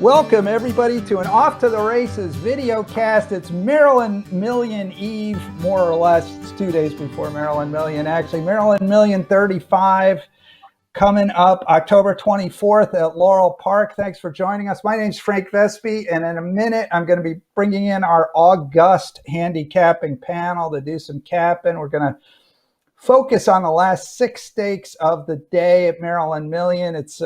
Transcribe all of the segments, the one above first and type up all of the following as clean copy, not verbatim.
Welcome, everybody, to an Off to the Races video cast. It's Maryland Million Eve, more or less. It's 2 days before Maryland Million. Actually, Maryland Million 35 coming up October 24th at Laurel Park. Thanks for joining us. My name's Frank Vespi, and in a minute, I'm going to be bringing in our august handicapping panel to do some capping. We're going to focus on the last 6 stakes of the day at Maryland Million. It's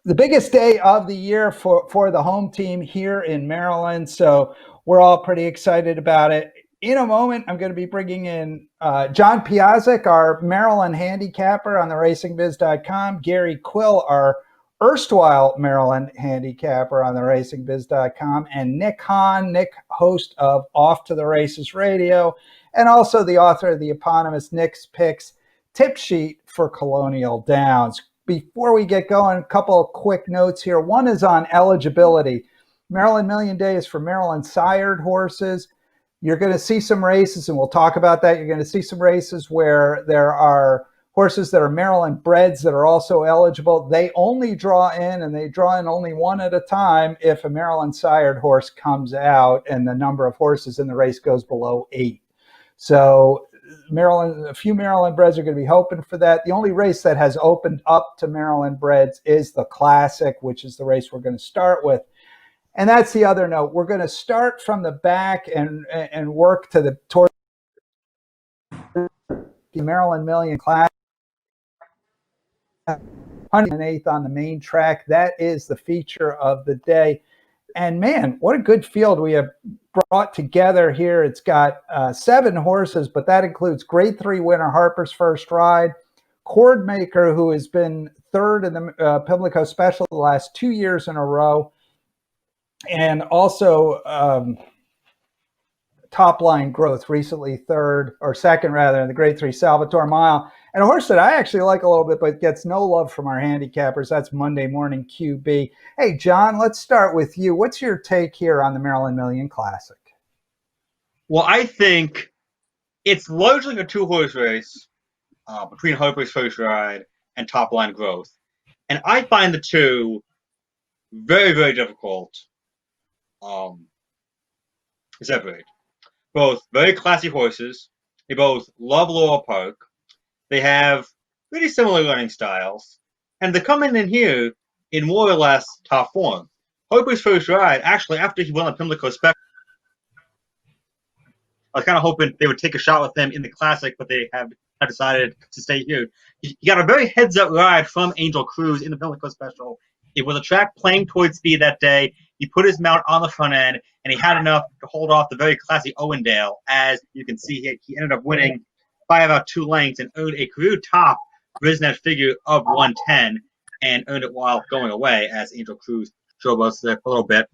the biggest day of the year for the home team here in Maryland, so we're all pretty excited about it. In a moment, I'm going to be bringing in John Piazzik, our Maryland handicapper on the racingbiz.com, Gary Quill, our erstwhile Maryland handicapper on the racingbiz.com, and Nick Hahn, host of Off to the Races Radio, and also the author of the eponymous Nick's Picks tip sheet for Colonial Downs. Before we get going, a couple of quick notes here. One is on eligibility. Maryland Million Day is for Maryland sired horses. You're going to see some races, and we'll talk about that. You're going to see some races where there are horses that are Maryland breds that are also eligible. They only draw in, and they draw in only one at a time if a Maryland sired horse comes out and the number of horses in the race goes below 8. So a few Maryland breds are going to be hoping for that. The only race that has opened up to Maryland breds is the Classic, which is the race we're going to start with. And that's the other note. We're going to start from the back and work toward the Maryland Million Classic. 108th on the main track. That is the feature of the day. And man, what a good field we have brought together here. It's got 7 horses, but that includes Grade 3 winner Harper's First Ride, Cordmaker, who has been third in the Pimlico Special the last 2 years in a row, and also Top Line Growth, recently second in the Grade 3 Salvatore Mile. And a horse that I actually like a little bit, but gets no love from our handicappers. That's Monday Morning QB. Hey, John, let's start with you. What's your take here on the Maryland Million Classic? Well, I think it's largely a 2-horse race between Harper's First Ride and Top Line Growth. And I find the two very, very difficult to separate. Both very classy horses. They both love Laurel Park. They have pretty similar running styles, and they're coming in here in more or less top form. Harper's First Ride, actually, after he won the Pimlico Special, I was kind of hoping they would take a shot with him in the Classic, but they have decided to stay here. He got a very heads-up ride from Angel Cruz in the Pimlico Special. It was a track playing towards speed that day. He put his mount on the front end, and he had enough to hold off the very classy Owendale. As you can see, he ended up winning by about 2 lengths and earned a career top Brisnet figure of 110 and earned it while going away, as Angel Cruz showed us there a little bit.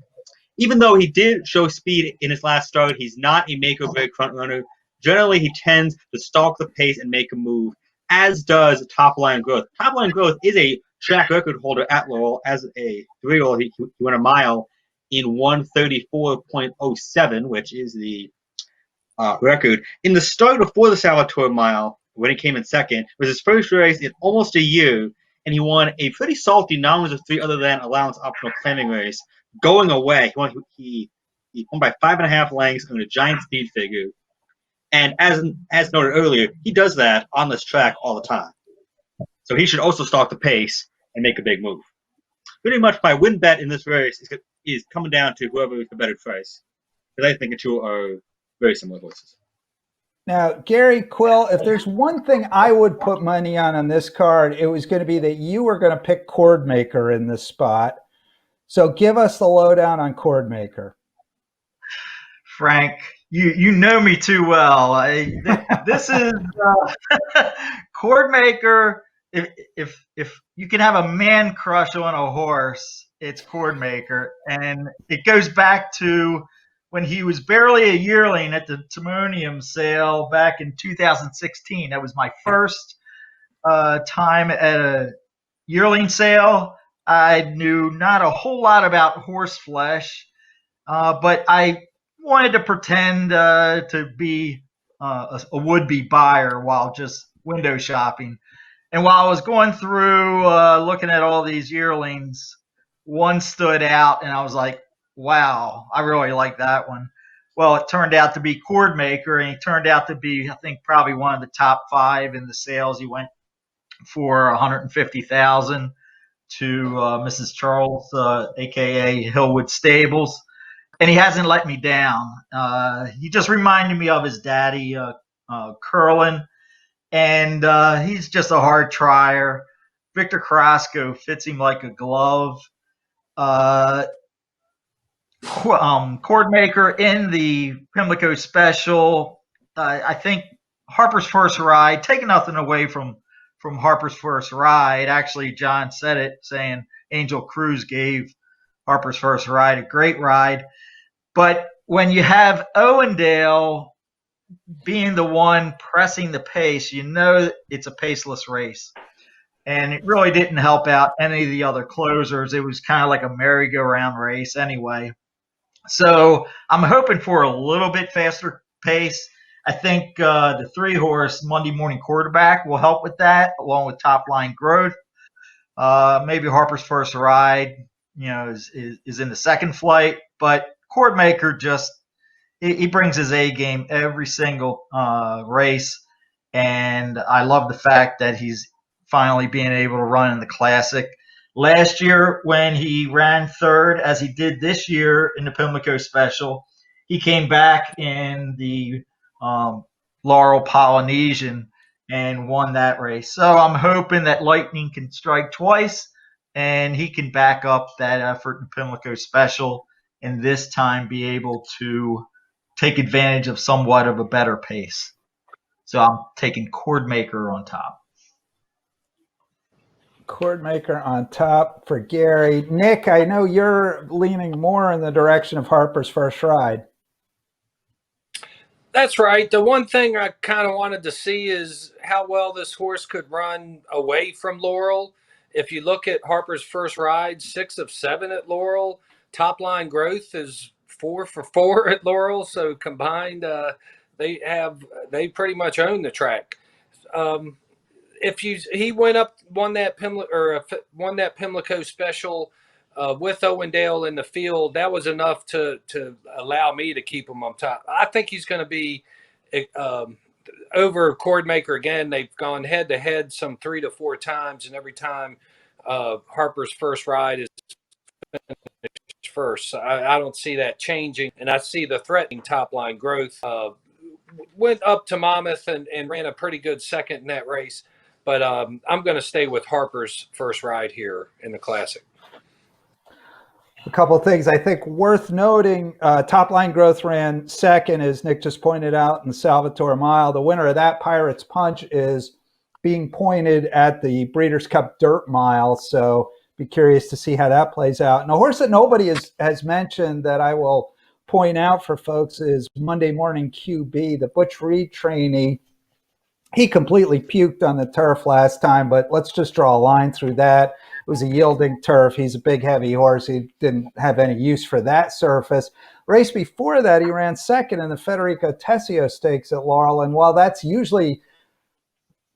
Even though he did show speed in his last start, he's not a make-or-break front runner. Generally, he tends to stalk the pace and make a move, as does Top Line Growth. Top Line Growth is a track record holder at Laurel. As a 3-year-old, he won a mile in 1:34.07, which is the record. In the start before the Salvatore Mile, when he came in second, it was his first race in almost a year, and he won a pretty salty non-reserve 3 other than allowance optional claiming race. Going away, he won by 5.5 lengths on a giant speed figure. And as noted earlier, he does that on this track all the time. So he should also stalk the pace and make a big move. Pretty much my win bet in this race is coming down to whoever is the better price, because I think the two are very similar horses. Now, Gary Quill, if there's one thing I would put money on this card, it was going to be that you were going to pick Cordmaker in this spot. So give us the lowdown on Cordmaker. Frank, you know me too well. This is Cordmaker. If you can have a man crush on a horse, it's Cordmaker, and it goes back to when he was barely a yearling at the Timonium sale back in 2016. That was my first time at a yearling sale. I knew not a whole lot about horse flesh, but I wanted to pretend to be a would-be buyer while just window shopping. And while I was going through looking at all these yearlings, one stood out, and I was like, wow, I really like that one. Well, it turned out to be Cordmaker, and he turned out to be, I think, probably one of the top 5 in the sales. He went for 150,000 to Mrs. Charles, aka Hillwood Stables, and he hasn't let me down. He just reminded me of his daddy, Curlin, and he's just a hard trier. Victor Carrasco fits him like a glove. Cordmaker in the Pimlico Special. I think Harper's First Ride, taking nothing away from Harper's First Ride. Actually, John said it, saying Angel Cruz gave Harper's First Ride a great ride. But when you have Owendale being the one pressing the pace, you know it's a paceless race. And it really didn't help out any of the other closers. It was kind of like a merry-go-round race anyway. So I'm hoping for a little bit faster pace. I think the 3-horse Monday Morning Quarterback will help with that, along with Top Line Growth. Maybe Harper's First Ride, is in the second flight. But Cordmaker just he brings his A game every single race, and I love the fact that he's finally being able to run in the Classic. Last year, when he ran third, as he did this year in the Pimlico Special, he came back in the Laurel Polynesian and won that race. So I'm hoping that lightning can strike twice and he can back up that effort in Pimlico Special and this time be able to take advantage of somewhat of a better pace. So I'm taking Cordmaker on top. Cordmaker on top for Gary. Nick, I know you're leaning more in the direction of Harper's First Ride. That's right. The one thing I kind of wanted to see is how well this horse could run away from Laurel. If you look at Harper's First Ride, 6 of 7 at Laurel. Top Line Growth is 4 for 4 at Laurel. So combined, they pretty much own the track. He won that Pimlico Special with Owendale in the field, that was enough to allow me to keep him on top. I think he's going to be over Cordmaker again. They've gone head to head some 3 to 4 times, and every time Harper's First Ride is finished first. So I don't see that changing, and I see the threatening Top Line Growth. Went up to Monmouth and ran a pretty good second in that race. But I'm going to stay with Harper's First Ride here in the Classic. A couple of things I think worth noting. Top Line Growth ran second, as Nick just pointed out, in the Salvatore Mile. The winner of that, Pirate's Punch, is being pointed at the Breeders' Cup Dirt Mile. So be curious to see how that plays out. And a horse that nobody has mentioned that I will point out for folks is Monday Morning QB, the Butch Reed trainee. He completely puked on the turf last time, but let's just draw a line through that. It was a yielding turf. He's a big, heavy horse. He didn't have any use for that surface. Race before that, he ran second in the Federico Tessio Stakes at Laurel. And while that's usually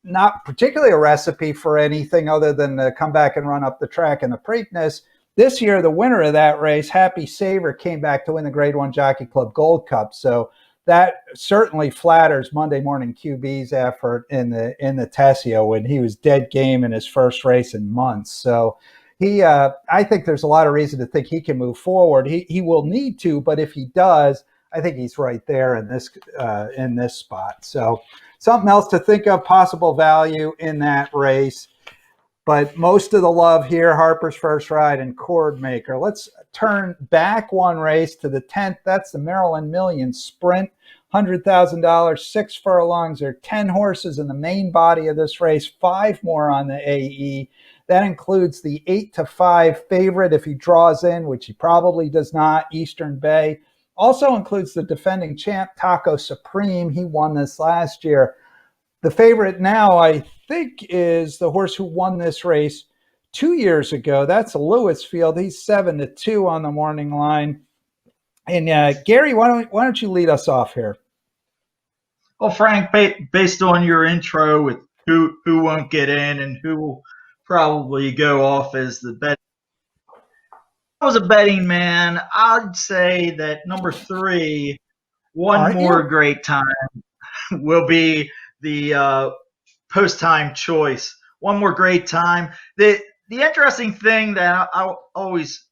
not particularly a recipe for anything other than to come back and run up the track in the Preakness, this year, the winner of that race, Happy Saver, came back to win the Grade 1 Jockey Club Gold Cup. So that certainly flatters Monday Morning QB's effort in the Tessio when he was dead game in his first race in months. So I think there's a lot of reason to think he can move forward. He will need to, but if he does, I think he's right there in this spot. So something else to think of, possible value in that race. But most of the love here, Harper's First Ride and Cordmaker. Let's turn back one race to the 10th. That's the Maryland Million Sprint. $100,000, 6 furlongs. There are 10 horses in the main body of this race, 5 more on the AE. That includes the 8-5 favorite if he draws in, which he probably does not, Eastern Bay. Also includes the defending champ, Taco Supreme. He won this last year. The favorite now, I think, is the horse who won this race 2 years ago. That's Lewisfield. He's 7-2 on the morning line. And Gary, why don't you lead us off here? Well, Frank, based on your intro with who won't get in and who will probably go off as the bet, was a betting man, I'd say that number 3, One Aren't More you? Great Time, will be the post-time choice. One More Great Time. The interesting thing that I always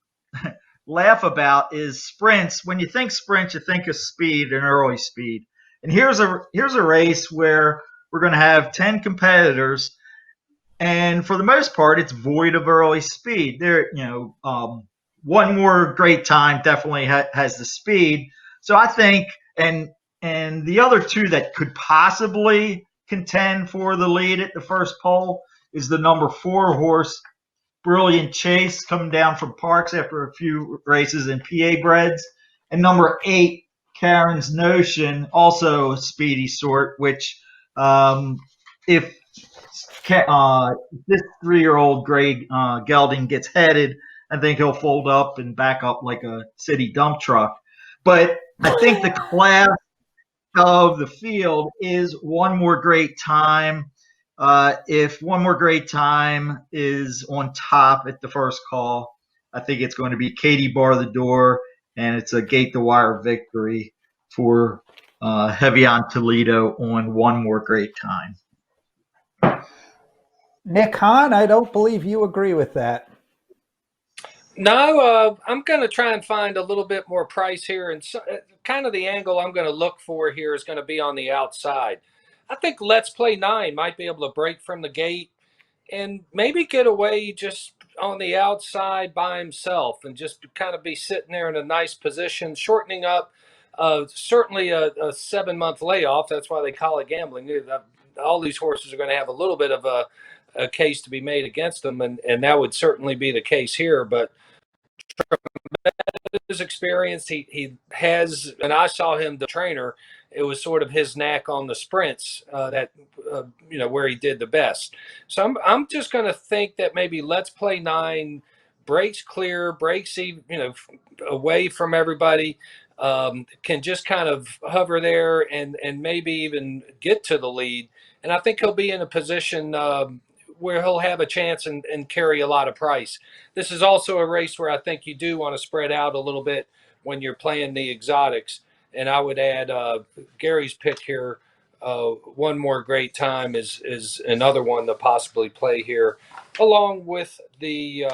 laugh about is sprints. When you think sprints, you think of speed and early speed. And here's a race where we're going to have 10 competitors, and for the most part, it's void of early speed. One More Great Time definitely has the speed. So I think, and the other two that could possibly contend for the lead at the first pole is the number 4 horse, Brilliant Chase, coming down from Parks after a few races in PA breds, and number 8, Karen's Notion, also a speedy sort, which if this 3-year-old Greg Gelding gets headed, I think he'll fold up and back up like a city dump truck. But I think the class of the field is One More Great Time. If One More Great Time is on top at the first call, I think it's going to be Katie Bar the Door, and it's a gate the wire victory for Heavy on Toledo on One More Great Time. Nick Hahn, I don't believe you agree with that. No, I'm going to try and find a little bit more price here. And so, kind of the angle I'm going to look for here is going to be on the outside. I think Let's Play 9 might be able to break from the gate and maybe get away just on the outside by himself and just kind of be sitting there in a nice position, shortening up. Certainly a 7-month layoff. That's why they call it gambling. All these horses are going to have a little bit of a case to be made against them, and that would certainly be the case here. But his experience, he has, and I saw him, the trainer, it was sort of his knack on the sprints where he did the best. So I'm just going to think that maybe Let's Play 9 breaks clear, breaks away from everybody, can just kind of hover there and maybe even get to the lead. And I think he'll be in a position where he'll have a chance and carry a lot of price. This is also a race where I think you do want to spread out a little bit when you're playing the exotics. And I would add Gary's pick here. One More Great Time is another one to possibly play here, along with the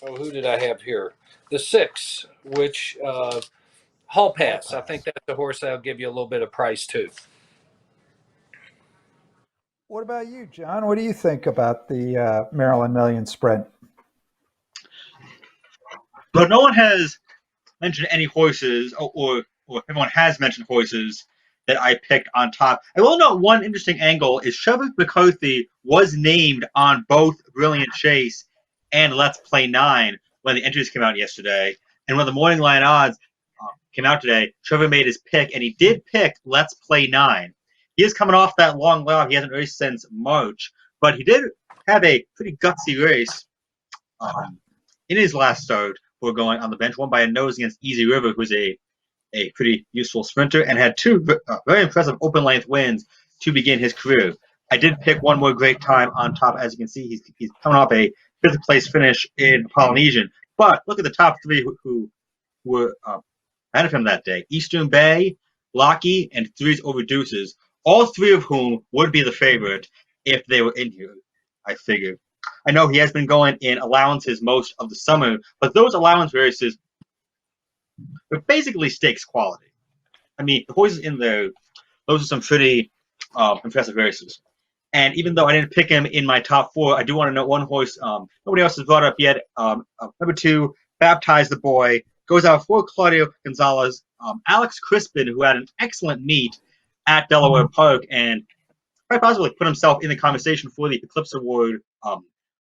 who did I have here? The 6, which Hall Pass. I think that's a horse that'll give you a little bit of price too. What about you, John? What do you think about the Maryland Million Sprint? But no one has mentioned any horses, or everyone has mentioned horses that I picked on top. I will note one interesting angle is Trevor McCarthy was named on both Brilliant Chase and Let's Play 9 when the entries came out yesterday. And when the morning line odds came out today, Trevor made his pick, and he did pick Let's Play 9. He is coming off that long layoff. He hasn't raced since March, but he did have a pretty gutsy race in his last start. We're going on the bench, won by a nose against Easy River, who's a pretty useful sprinter, and had 2 very impressive open-length wins to begin his career. I did pick One More Great Time on top. As you can see, he's coming off a 5th-place finish in Polynesian. But look at the top 3 who were ahead of him that day. Eastern Bay, Lockheed, and Threes Over Deuces, all 3 of whom would be the favorite if they were in here, I figure. I know he has been going in allowances most of the summer, but those allowance races are basically stakes quality. I mean, the horses in there, those are some pretty impressive races. And even though I didn't pick him in my top 4, I do want to note one horse nobody else has brought up yet. Number 2, Baptize the Boy, goes out for Claudio Gonzalez. Alex Crispin, who had an excellent meet at Delaware Park and quite possibly put himself in the conversation for the Eclipse Award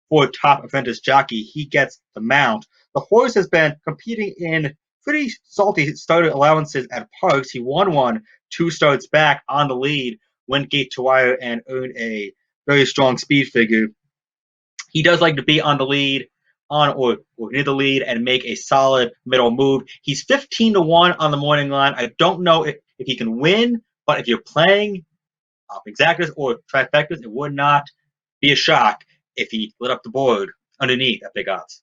for top apprentice jockey. He gets the mount. The horse has been competing in pretty salty starter allowances at Parks. He won one 2 starts back on the lead, went gate to wire, and earned a very strong speed figure. He does like to be on the lead, or near the lead, and make a solid middle move. He's 15-1 on the morning line. I don't know if he can win, but if you're playing exactas or trifectas, it would not be a shock if he lit up the board underneath at big odds.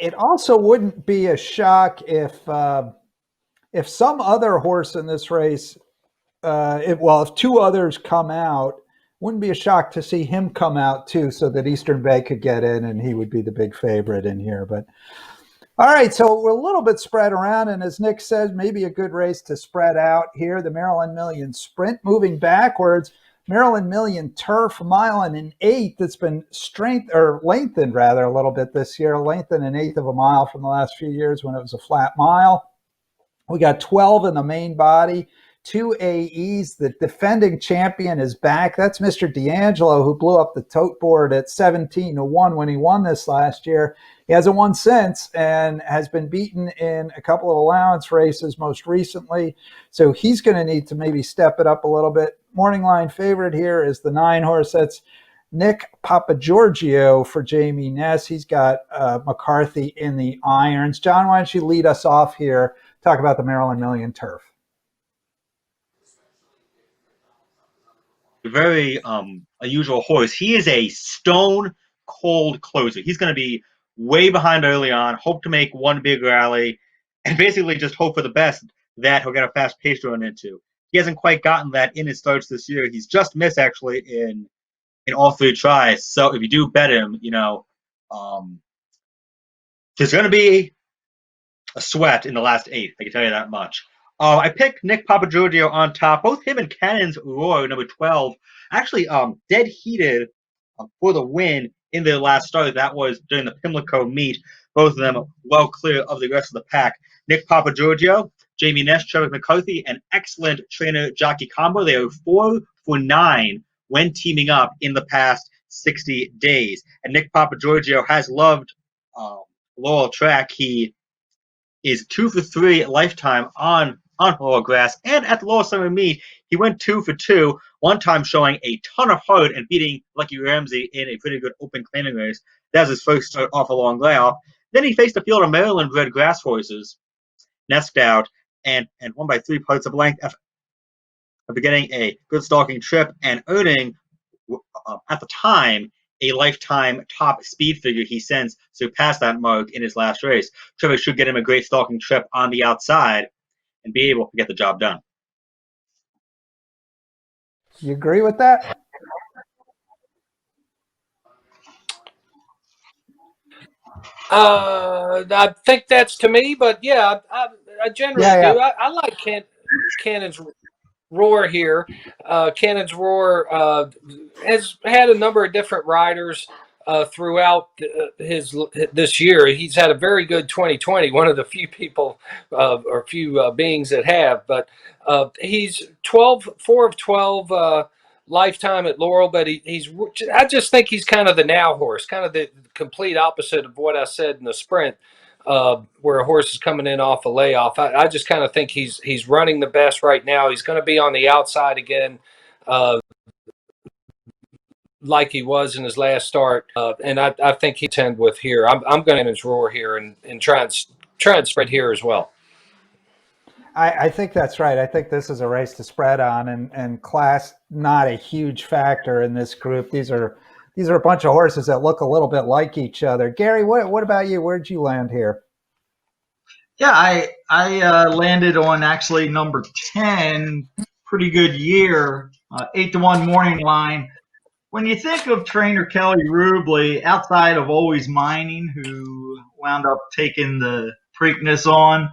It also wouldn't be a shock if some other horse in this race, if two others come out, wouldn't be a shock to see him come out too, so that Eastern Bay could get in and he would be the big favorite in here. But all right, so we're a little bit spread around, and as Nick says, maybe a good race to spread out here. The Maryland Million Sprint moving backwards. Maryland Million Turf, mile and an eighth. It's been lengthened rather a little bit this year, lengthened an eighth of a mile from the last few years when it was a flat mile. We got 12 in the main body, 2 AEs. The defending champion is back. That's Mr. D'Angelo, who blew up the tote board at 17-1 when he won this last year. He hasn't won since and has been beaten in a couple of allowance races most recently. So he's going to need to maybe step it up a little bit. Morning line favorite here is the 9 horse. That's Nick Papagiorgio for Jamie Ness. He's got McCarthy in the irons. John, why don't you lead us off here? Talk about the Maryland Million Turf. Very unusual horse. He is a stone cold closer. He's going to be way behind early on, hope to make one big rally, and basically just hope for the best that he'll get a fast pace to run into. He hasn't quite gotten that in his starts this year. He's just missed actually in all 3 tries. So if you do bet him, there's going to be a sweat in the last 8. I can tell you that much. I picked Nick Papagiorgio on top. Both him and Cannon's Roar, number 12, actually dead heated for the win in their last start. That was during the Pimlico meet. Both of them well clear of the rest of the pack. Nick Papagiorgio, Jamie Ness, Trevor McCarthy, an excellent trainer-jockey combo. They are 4 for 9 when teaming up in the past 60 days. And Nick Papagiorgio has loved Laurel Track. He is 2 for 3 lifetime on Laurel grass, and at the Laurel Summer meet, he went 2 for 2, one time showing a ton of heart and beating Lucky Ramsey in a pretty good open claiming race. That was his first start off a long layoff. Then he faced a field of Maryland-bred grass horses, nest out, and won by 3 parts of length after getting a good stalking trip and earning, at the time, a lifetime top speed figure. He since surpassed that mark in his last race. Trevor should get him a great stalking trip on the outside and be able to get the job done. You agree with that? I think that's to me, but yeah, I generally do. I like Cannon's Roar here. Cannon's Roar has had a number of different riders throughout this year. He's had a very good 2020. One of the few people or few beings that have. But he's 4 of 12 lifetime at Laurel. But I just think he's kind of the now horse, kind of the complete opposite of what I said in the sprint. Where a horse is coming in off a layoff. I just kind of think he's running the best right now. He's going to be on the outside again, like he was in his last start. And I think he tend with here. I'm going to Roar here and try and spread here as well. I think that's right. I think this is a race to spread on, and class not a huge factor in this group. These are a bunch of horses that look a little bit like each other. Gary, what about you? Where'd you land here? Yeah, I landed on actually number 10. Pretty good year. 8-1 morning line. When you think of trainer Kelly Rubley, outside of Always Mining, who wound up taking the Preakness on,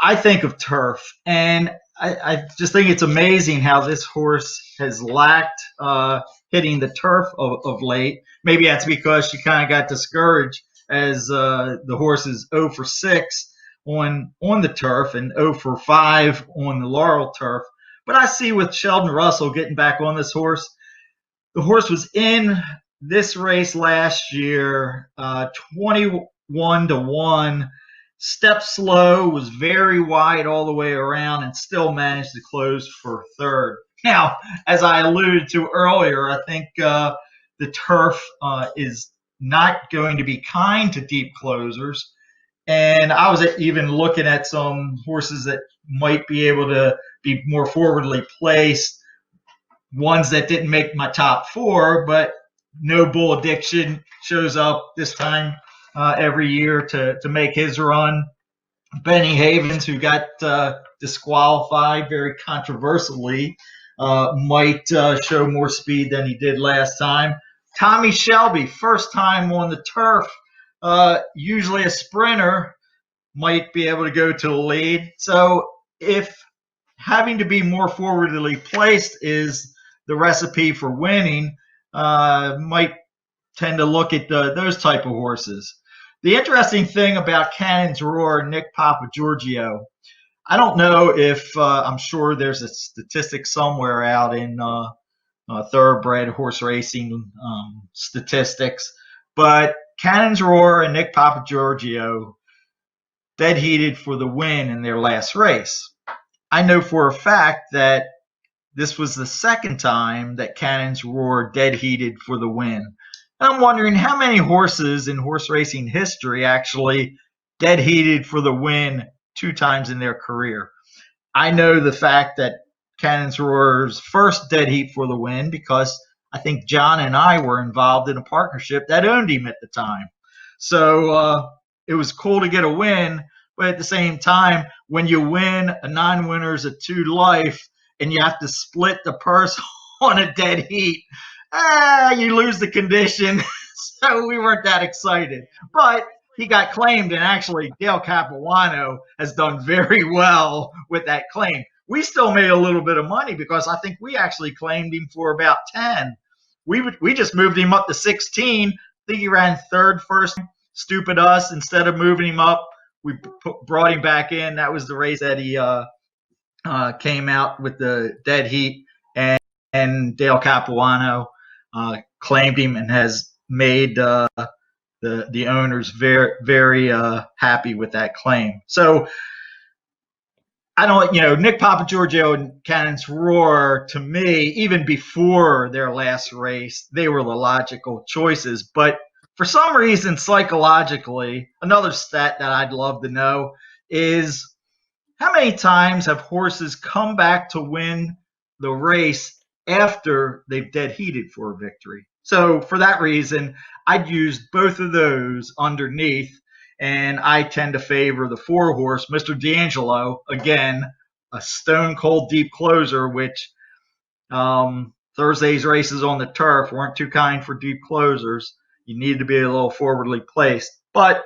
I think of Turf, and I just think it's amazing how this horse has lacked hitting the turf of late. Maybe that's because she kind of got discouraged as the horse is 0 for 6 on the turf and 0 for 5 on the Laurel turf. But I see with Sheldon Russell getting back on this horse, the horse was in this race last year, 21-1. Stepped slow, was very wide all the way around, and still managed to close for third. Now, as I alluded to earlier, I think the turf is not going to be kind to deep closers. And I was even looking at some horses that might be able to be more forwardly placed, ones that didn't make my top 4, but No Bull Addiction shows up this time every year to make his run. Benny Havens, who got disqualified very controversially, might show more speed than he did last time. Tommy Shelby, first time on the turf, usually a sprinter, might be able to go to the lead. So if having to be more forwardly placed is the recipe for winning, might tend to look at those type of horses. The interesting thing about Cannon's Roar, Nick Papagiorgio, I don't know if I'm sure there's a statistic somewhere out in thoroughbred horse racing statistics, but Cannon's Roar and Nick Papagiorgio dead heated for the win in their last race. I know for a fact that this was the second time that Cannon's Roar dead heated for the win. And I'm wondering how many horses in horse racing history actually dead heated for the win 2 times in their career. I know the fact that Cannon's Roar's first dead heat for the win because I think John and I were involved in a partnership that owned him at the time. So it was cool to get a win, but at the same time, when you win, a non-winner's a 2 life, and you have to split the purse on a dead heat, you lose the condition. So we weren't that excited. But he got claimed, and actually Dale Capuano has done very well with that claim. We still made a little bit of money because I think we actually claimed him for about 10. We just moved him up to 16. I think he ran third first. Stupid us. Instead of moving him up, we brought him back in. That was the race that he came out with the dead heat, and Dale Capuano claimed him and has made the owners very, very happy with that claim. So I don't, Nick Papagiorgio and Cannon's Roar, to me, even before their last race, they were the logical choices. But for some reason, psychologically, another stat that I'd love to know is how many times have horses come back to win the race after they've dead heated for a victory? So for that reason, I'd use both of those underneath, and I tend to favor the 4-horse, Mr. D'Angelo, again, a stone-cold deep closer, which Thursday's races on the turf weren't too kind for deep closers. You need to be a little forwardly placed. But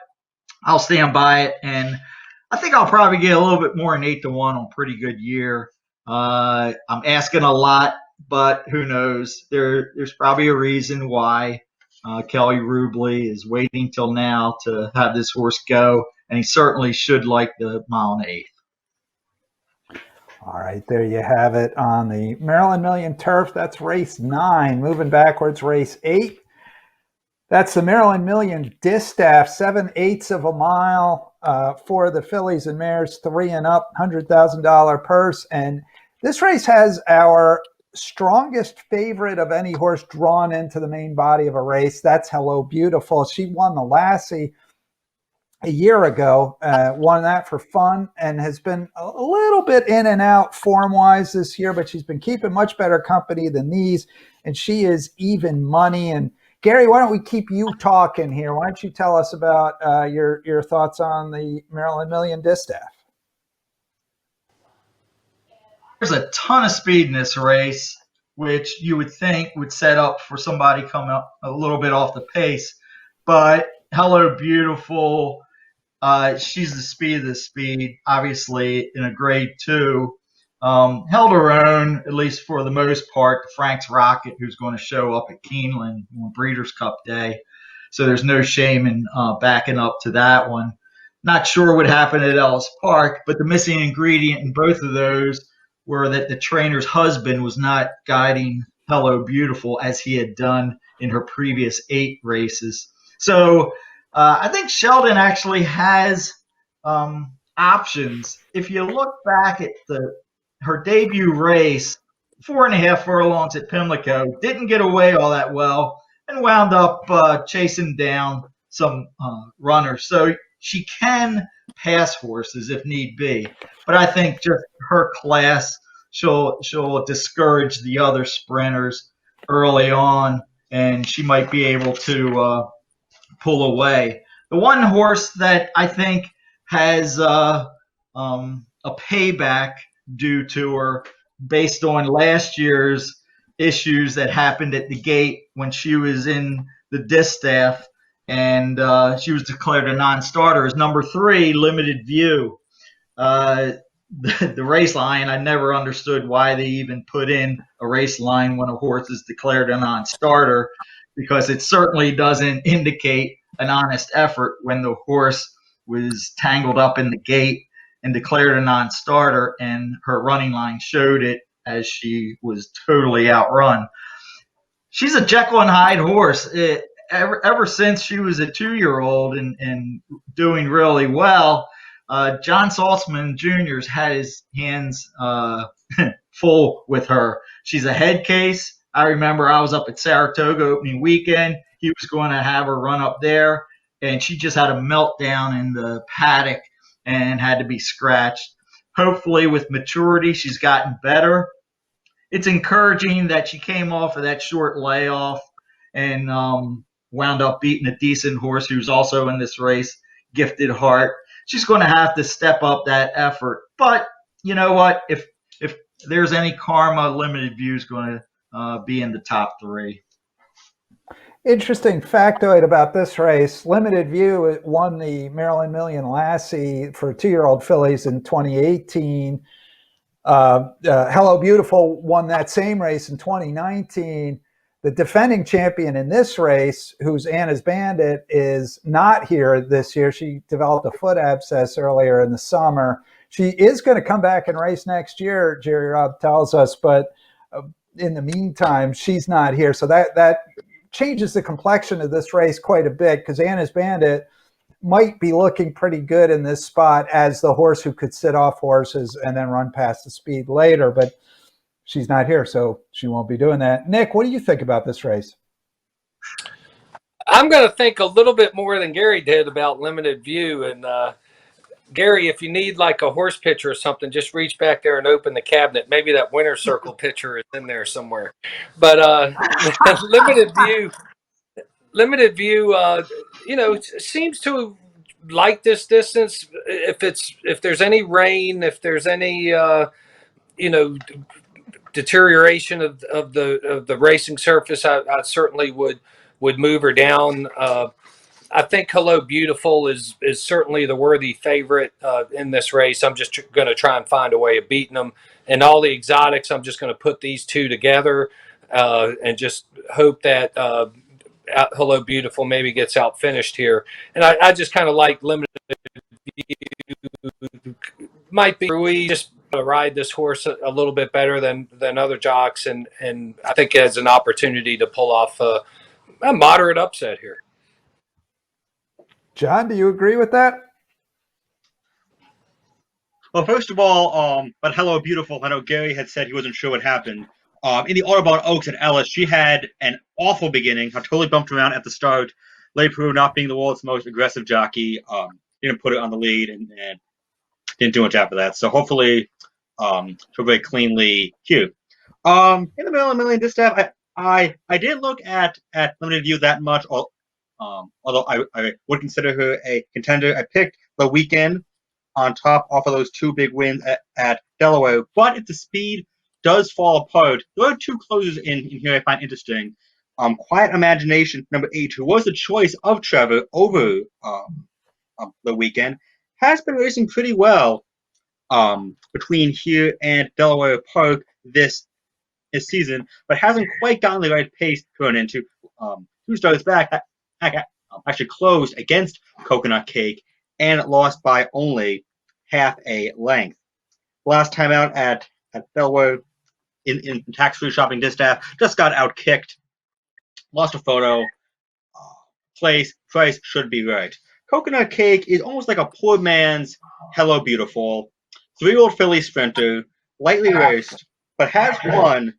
I'll stand by it, and I think I'll probably get a little bit more than 8-1 on Pretty Good Year. I'm asking a lot, but who knows? There's probably a reason why Kelly Rubley is waiting till now to have this horse go, and he certainly should like the 1.8 miles. All right, there you have it on the Maryland Million Turf. That's race 9. Moving backwards, race 8. That's the Maryland Million Distaff, 7/8 of a mile for the fillies and mares, 3 and up, $100,000 purse. And this race has our strongest favorite of any horse drawn into the main body of a race. That's Hello Beautiful. She won the Lassie a year ago, won that for fun, and has been a little bit in and out form-wise this year, but she's been keeping much better company than these, and she is even money. And Gary, why don't we keep you talking here? Why don't you tell us about your thoughts on the Maryland Million Distaff? There's a ton of speed in this race, which you would think would set up for somebody coming up a little bit off the pace. But Hello Beautiful, she's the speed of the speed, obviously in a grade 2. Held her own, at least for the most part, to Frank's Rocket, who's going to show up at Keeneland on Breeders' Cup Day. So there's no shame in backing up to that one. Not sure what happened at Ellis Park, but the missing ingredient in both of those were that the trainer's husband was not guiding Hello Beautiful as he had done in her previous 8 races. So I think Sheldon actually has options. If you look back at her debut race, 4.5 furlongs at Pimlico, didn't get away all that well, and wound up chasing down some runners. So she can pass horses if need be, but I think just her class, she'll discourage the other sprinters early on, and she might be able to pull away. The one horse that I think has a payback due to her based on last year's issues that happened at the gate when she was in the distaff and she was declared a non-starter is number 3, Limited View. The race line, I never understood why they even put in a race line when a horse is declared a non-starter, because it certainly doesn't indicate an honest effort when the horse was tangled up in the gate and declared a non-starter, and her running line showed it as she was totally outrun. She's a Jekyll and Hyde horse. Ever since she was a 2-year-old and doing really well, John Saltzman Jr.'s had his hands full with her. She's a head case. I remember I was up at Saratoga opening weekend. He was going to have her run up there, and she just had a meltdown in the paddock and had to be scratched. Hopefully, with maturity, she's gotten better. It's encouraging that she came off of that short layoff and wound up beating a decent horse who's also in this race, Gifted Heart. She's going to have to step up that effort. But you know what? If there's any karma, Limited View is going to be in the top 3. Interesting factoid about this race. Limited View won the Maryland Million Lassie for 2-year-old fillies in 2018. Hello Beautiful won that same race in 2019. The defending champion in this race, who's Anna's Bandit, is not here this year. She developed a foot abscess earlier in the summer. She is going to come back and race next year, Jerry Robb tells us, but in the meantime, she's not here. So that changes the complexion of this race quite a bit, because Anna's Bandit might be looking pretty good in this spot as the horse who could sit off horses and then run past the speed later, but she's not here, so she won't be doing that. Nick, what do you think about this race? I'm going to think a little bit more than Gary did about Limited View. And Gary, if you need like a horse picture or something, just reach back there and open the cabinet. Maybe that winner circle picture is in there somewhere. But Limited View, seems to like this distance. If there's any rain, if there's any deterioration of the racing surface, I certainly would move her down. I think Hello Beautiful is certainly the worthy favorite in this race. I'm just going to try and find a way of beating them. And all the exotics, I'm just going to put these two together and just hope that Hello Beautiful maybe gets out finished here. And I just kind of like Limited View. Might be Rui just ride this horse a little bit better than other jocks, and I think it has an opportunity to pull off a moderate upset here. John, do you agree with that? Well, first of all, but Hello Beautiful, I know Gary had said he wasn't sure what happened. In the Audubon Oaks at Ellis, she had an awful beginning. I totally bumped around at the start. Le Peru, not being the world's most aggressive jockey, didn't put it on the lead and didn't do much after that. So hopefully she'll very cleanly here. In the Maryland Million Distaff, I didn't look at Limited View that much, although I would consider her a contender. I picked the weekend on top off of those 2 big wins at Delaware. But if the speed does fall apart, there are 2 closers in here I find interesting. Quiet Imagination, number 8, who was the choice of Trevor over the weekend, has been racing pretty well between here and Delaware Park this season, but hasn't quite gotten the right pace to run into. 2 starts back, actually closed against Coconut Cake and lost by only half a length. Last time out at Delaware in tax-free shopping distaff, just got outkicked. Lost a photo. Price should be right. Coconut Cake is almost like a poor man's Hello Beautiful. 3-year-old filly sprinter, lightly raced, but has won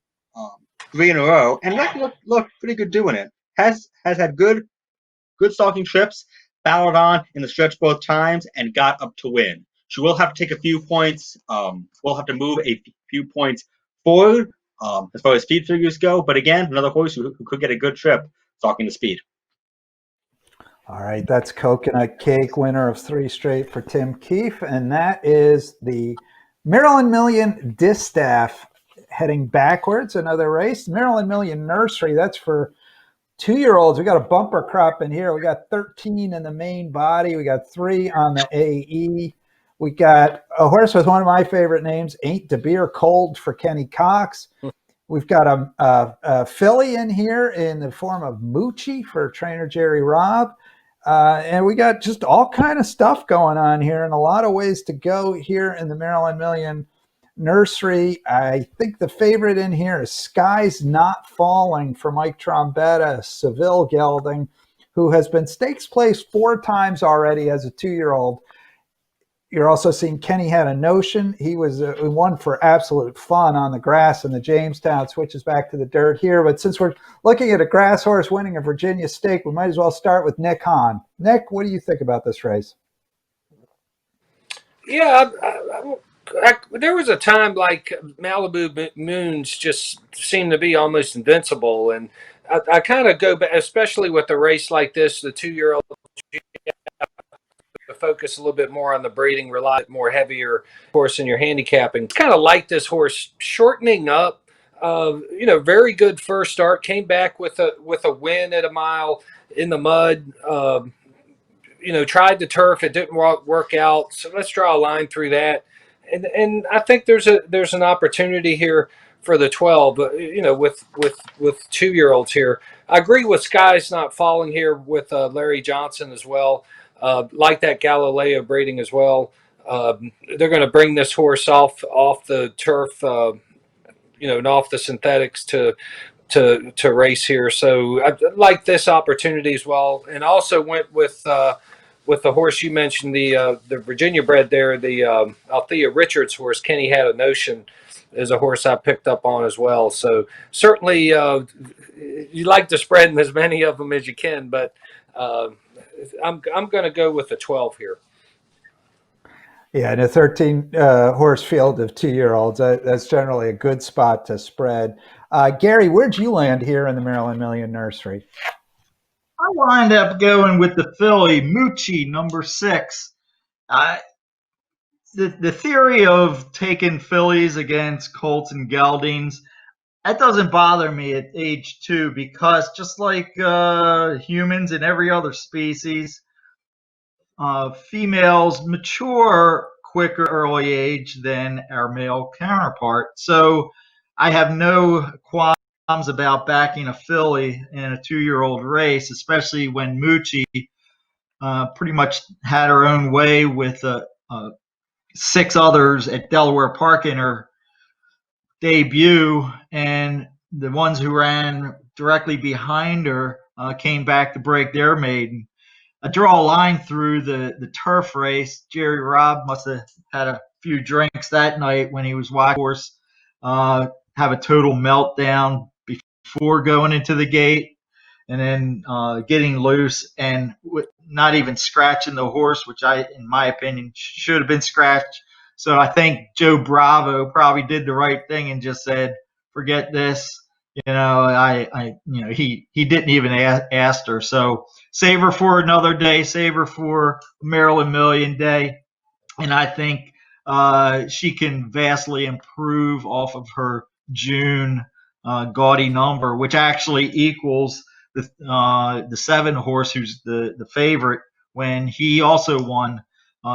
3 in a row, and that looked pretty good doing it. Has had good stalking trips, battled on in the stretch both times, and got up to win. She will have to take a few points. Will have to move a few points forward as far as speed figures go. But again, another horse who could get a good trip stalking the speed. All right, that's Coconut Cake, winner of 3 straight for Tim Keefe. And that is the Maryland Million Distaff heading backwards, another race. Maryland Million Nursery, that's for 2-year-olds. We got a bumper crop in here. We got 13 in the main body. We got 3 on the AE. We got a horse with one of my favorite names, Ain't De Beer Cold, for Kenny Cox. We've got a filly in here in the form of Moochie for trainer Jerry Robb. And we got just all kind of stuff going on here and a lot of ways to go here in the Maryland Million Nursery. I think the favorite in here is Sky's Not Falling for Mike Trombetta, Seville gelding, who has been stakes placed 4 times already as a 2-year-old. You're also seeing Kenny Had a Notion. He was one for absolute fun on the grass in the Jamestown, switches back to the dirt here. But since we're looking at a grass horse winning a Virginia stake, we might as well start with Nick Hahn. Nick, what do you think about this race? Yeah, there was a time like Malibu Moons just seemed to be almost invincible. And I kind of go back, especially with a race like this, the 2-year-old, to focus a little bit more on the breeding, rely more heavier horse in your handicapping. It's kind of like this horse shortening up. Very good first start. Came back with a win at a mile in the mud. Tried the turf. It didn't work out. So let's draw a line through that. And I think there's an opportunity here for the 12. With 2-year-olds here. I agree with Sky's Not Falling here with Larry Johnson as well. Like that Galileo breeding as well. They're going to bring this horse off the turf, and off the synthetics to race here. So I like this opportunity as well, and also went with the horse you mentioned, the Virginia bred there, the Althea Richards horse. Kenny Had a Notion is a horse I picked up on as well. So certainly you like to spread as many of them as you can, but I'm going to go with the 12 here. Yeah, in a 13 horse field of 2-year-olds, that's generally a good spot to spread. Gary, where'd you land here in the Maryland Million Nursery? I wind up going with the filly, Moochie, number 6. The theory of taking fillies against colts and geldings, that doesn't bother me at age 2, because just like humans and every other species, females mature quicker early age than our male counterpart. So I have no qualms about backing a filly in a 2-year-old race, especially when Moochie pretty much had her own way with 6 others at Delaware Park in her debut, and the ones who ran directly behind her came back to break their maiden. I draw a line through the turf race. Jerry Robb must have had a few drinks that night when he was watching the horse have a total meltdown before going into the gate, and then getting loose and not even scratching the horse, which in my opinion, should have been scratched. So I think Joe Bravo probably did the right thing and just said, "Forget this." He didn't even ask her. So save her for another day. Save her for Maryland Million Day, and I think she can vastly improve off of her June gaudy number, which actually equals the 7 horse who's the favorite when he also won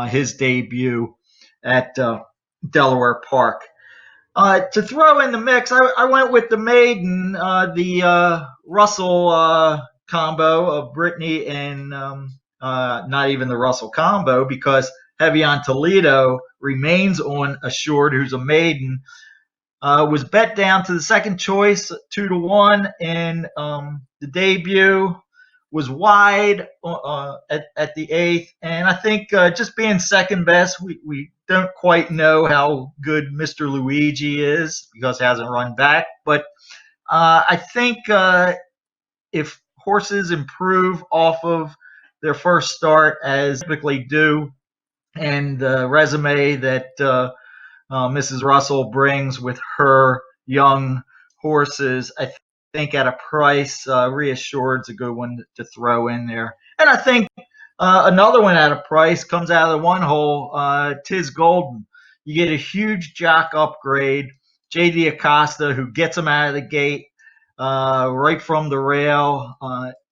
his debut at Delaware Park. To throw in the mix, I went with the maiden, the Russell combo of Brittany and not even the Russell combo, because Heavy on Toledo remains on Assured, who's a maiden. Was bet down to the second choice, 2-1, and the debut was wide at the 8th. And I think just being second best, we don't quite know how good Mr. Luigi is because he hasn't run back. But I think if horses improve off of their first start, as typically do, and the resume that Mrs. Russell brings with her young horses, I think at a price, Reassured's a good one to throw in there. And I think another one at a price comes out of the one hole, Tis Golden. You get a huge jock upgrade. J.D. Acosta, who gets him out of the gate right from the rail,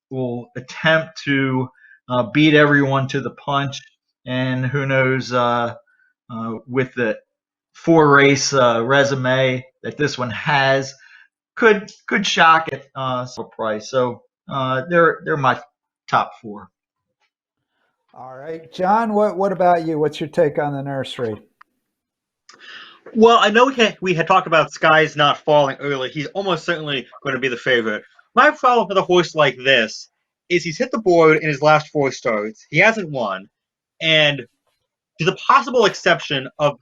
will attempt to beat everyone to the punch. And who knows, with the 4-race resume that this one has, could shock at some price. So they're my top 4. All right, John. What about you? What's your take on the nursery? Well, I know we had talked about Skies not falling early. He's almost certainly going to be the favorite. My problem with a horse like this is he's hit the board in his last 4 starts. He hasn't won, and to the possible exception of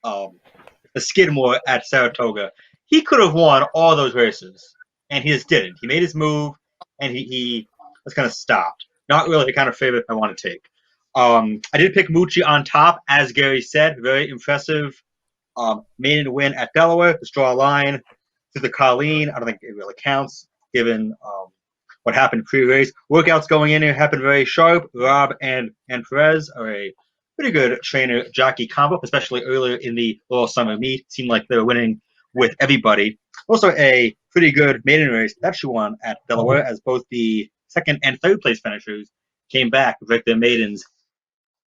the Skidmore at Saratoga, he could have won all those races, and he just didn't. He made his move, and he was kind of stopped. Not really the kind of favorite I want to take. I did pick Mucci on top, as Gary said. Very impressive maiden win at Delaware. The straw line to the Colleen. I don't think it really counts, given what happened pre-race. Workouts going in here happened very sharp. Rob and Perez are a pretty good trainer-jockey combo, especially earlier in the little summer meet. It seemed like they were winning with everybody. Also, a pretty good maiden race that she won at Delaware, as both the 2nd and 3rd place finishers came back with their maidens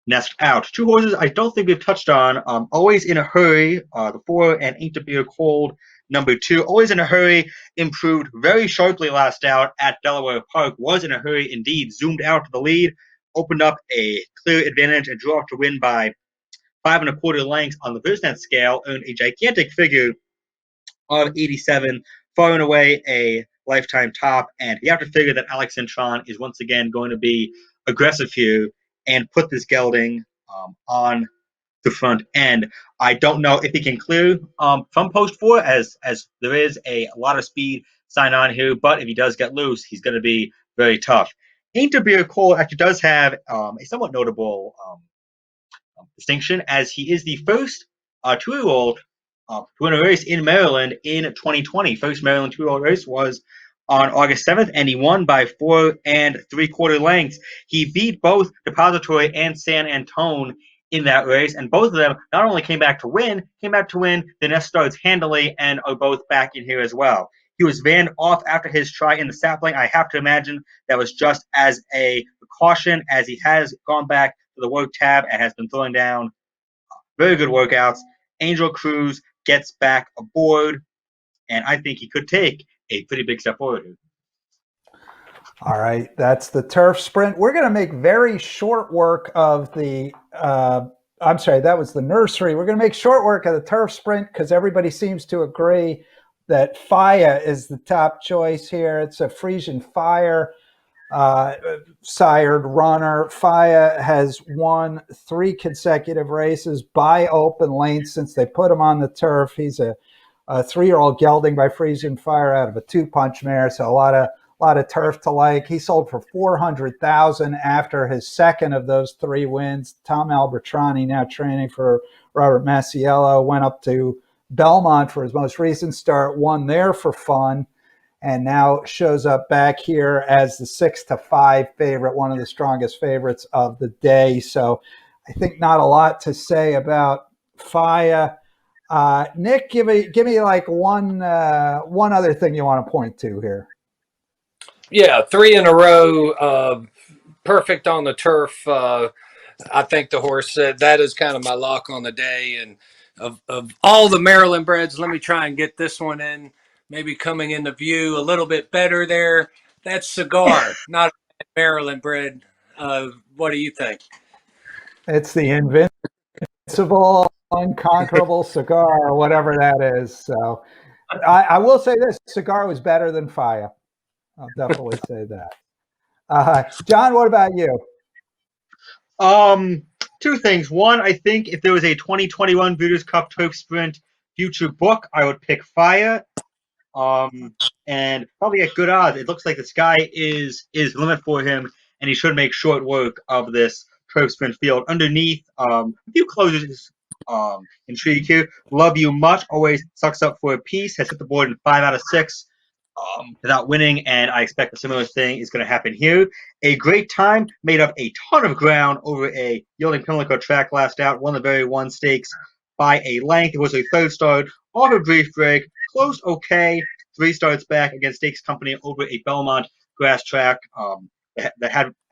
nest out. 2 horses I don't think we've touched on. Always in a Hurry, the 4 and Ain't a Beer Cold, number 2. Always in a Hurry improved very sharply last out at Delaware Park. Was in a hurry indeed. Zoomed out to the lead. Opened up a clear advantage and drew off to win by 5 1/4 lengths on the Versnat scale. Earned a gigantic figure of 87. Far and away a lifetime top. And you have to figure that Alex Cintron is once again going to be aggressive here and put this gelding on the front end. I don't know if he can clear from post 4, as there is a lot of speed signed on here, but if he does get loose, he's going to be very tough. Ain't a Beer Cold actually does have a somewhat notable distinction, as he is the first 2-year-old to win a race in Maryland in 2020. First Maryland 2-year-old race was on August 7th, and he won by 4 3/4 lengths. He beat both Depository and San Antone in that race, and both of them not only came back to win the next starts handily, and are both back in here as well. He was vanned off after his try in the sapling. I have to imagine that was just as a precaution, as he has gone back to the work tab and has been throwing down very good workouts. Angel Cruz gets back aboard, and I think he could take a pretty big step forward here. All right, that's the turf sprint. We're going to make very short work of the, I'm sorry, that was the nursery. We're going to make short work of the turf sprint because everybody seems to agree that Faya is the top choice here. It's a Frisian Fire sired runner. Faya has won 3 consecutive races by open lanes since they put him on the turf. He's a 3-year-old gelding by Frisian Fire out of a 2-punch mare, so a lot of turf to like. He sold for $400,000 after his second of those 3 wins. Tom Albertrani, now training for Robert Masiello, went up to Belmont for his most recent start, won there for fun, and now shows up back here as the 6-5 favorite, one of the strongest favorites of the day. So I think not a lot to say about Faya. Nick, give me like one other thing you want to point to here. Yeah, 3 in a row, perfect on the turf. I think the horse that is kind of my lock on the day. And of all the Maryland breds, let me try and get this one in. Maybe coming into view a little bit better there. That's Cigar, not a Maryland bred. What do you think? It's the invincible, unconquerable Cigar, or whatever that is. So I will say this: Cigar was better than Faya. I'll definitely say that. John, what about you? 2 things. One, I think if there was a 2021 Breeders' Cup Turf Sprint future book, I would pick Fire. And probably at good odds. It looks like the sky is limit for him, and he should make short work of this turf sprint field. Underneath, a few closers intrigue here. Love You Much always sucks up for a piece. Has hit the board in 5 out of 6 without winning, and I expect a similar thing is going to happen here. A Great Time made up a ton of ground over a yielding Pimlico track last out, won the very one stakes by a length. It was a third start, off a brief break, closed okay, 3 starts back against Stakes Company over a Belmont grass track that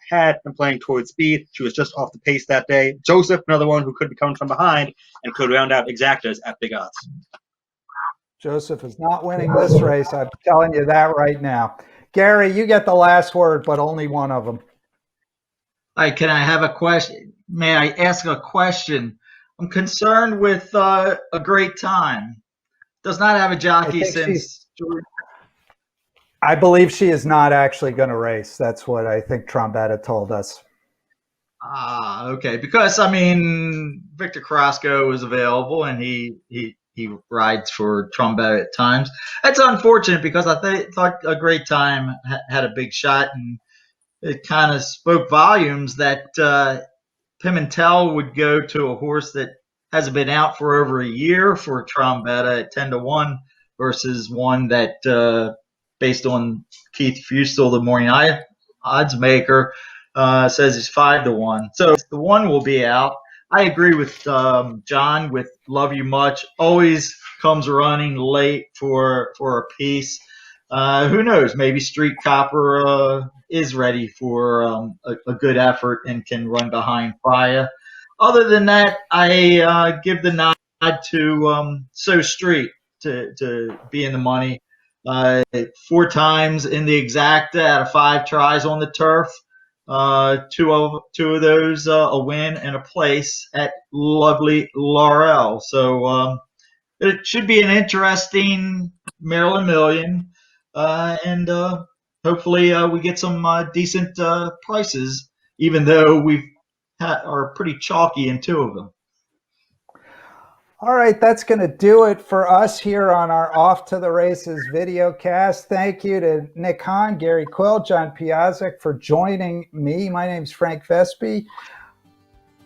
had been playing towards speed. She was just off the pace that day. Joseph, another one who could be coming from behind and could round out exactas at big odds. Joseph is not winning this race. I'm telling you that right now. Gary, you get the last word, but only one of them. All right, can I have a question? May I ask a question? I'm concerned with A Great Time. Does not have a jockey since. I believe she is not actually going to race. That's what I think Trombetta told us. Okay. Because, I mean, Victor Carrasco was available, and he rides for Trombetta at times. That's unfortunate because I thought A Great Time had a big shot, and it kind of spoke volumes that Pimentel would go to a horse that hasn't been out for over a year for Trombetta at 10-1 versus one that, based on Keith Fustel, the morning odds maker, says he's 5-1. So the one will be out. I agree with John with Love You Much. Always comes running late for a piece. Who knows? Maybe Street Copper is ready for a good effort and can run behind Faya. Other than that, I give the nod to So Street to be in the money. 4 times in the exacta out of 5 tries on the turf. Two of those a win and a place at lovely Laurel. So it should be an interesting Maryland Million, and hopefully we get some decent prices, even though we are pretty chalky in 2 of them. All right, that's going to do it for us here on our Off to the Races video cast. Thank you to Nick Hahn, Gary Quill, John Piazek for joining me. My name's Frank Vespi.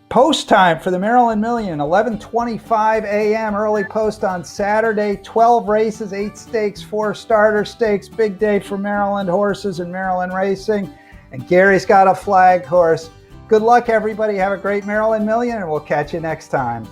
Post time for the Maryland Million, 11:25 a.m. early post on Saturday. 12 races, 8 stakes, 4 starter stakes. Big day for Maryland horses and Maryland racing. And Gary's got a flag horse. Good luck, everybody. Have a great Maryland Million, and we'll catch you next time.